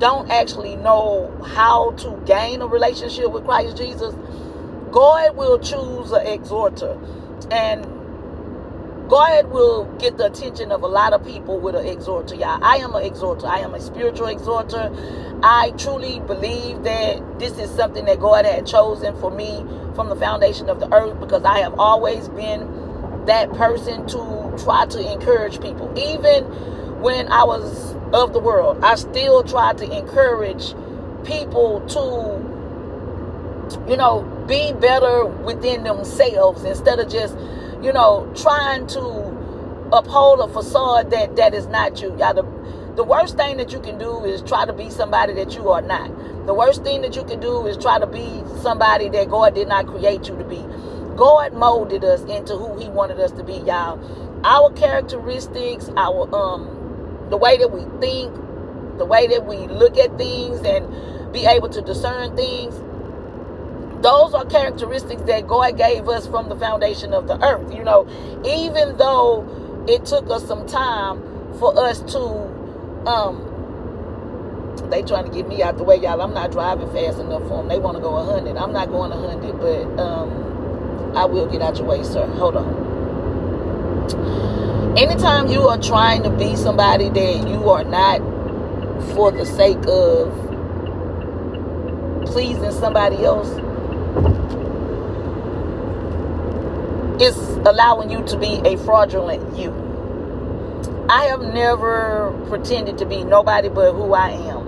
don't actually know how to gain a relationship with Christ Jesus, God will choose an exhorter. And God will get the attention of a lot of people with an exhorter, y'all. I am an exhorter. I am a spiritual exhorter. I truly believe that this is something that God had chosen for me from the foundation of the earth, because I have always been that person to try to encourage people. Even when I was of the world, I still tried to encourage people to, be better within themselves, instead of just, trying to uphold a facade that is not you. Y'all, the worst thing that you can do is try to be somebody that you are not. The worst thing that you can do is try to be somebody that God did not create you to be. God molded us into who he wanted us to be, y'all. Our characteristics, the way that we think, the way that we look at things and be able to discern things, those are characteristics that God gave us from the foundation of the earth. Even though it took us some time for us to, they trying to get me out the way, y'all. I'm not driving fast enough for them. They want to go 100. I'm not going 100, but I will get out your way, sir. Hold on. Anytime you are trying to be somebody that you are not, for the sake of pleasing somebody else, it's allowing you to be a fraudulent you. I have never pretended to be nobody but who I am.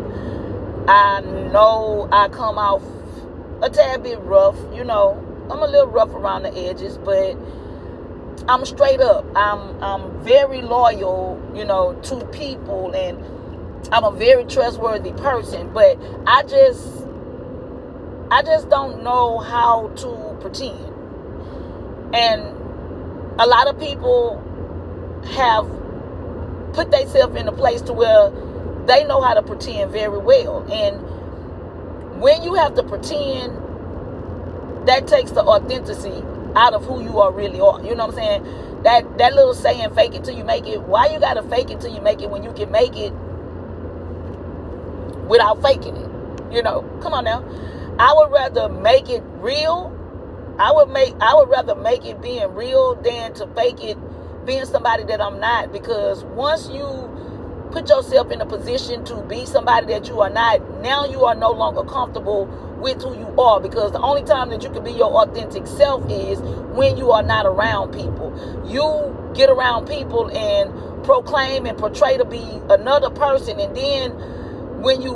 I know I come off a tad bit rough, I'm a little rough around the edges, but I'm straight up. I'm very loyal, to people, and I'm a very trustworthy person, but I just don't know how to pretend. And a lot of people have put themselves in a place to where they know how to pretend very well. And when you have to pretend, that takes the authenticity out of who you really are. You know what I'm saying? That little saying, fake it till you make it. Why you gotta fake it till you make it when you can make it without faking it? Come on now. I would rather make it real. I would rather make it being real than to fake it being somebody that I'm not. Because once you put yourself in a position to be somebody that you are not, now you are no longer comfortable with who you are. Because the only time that you can be your authentic self is when you are not around people. You get around people and proclaim and portray to be another person, and then when you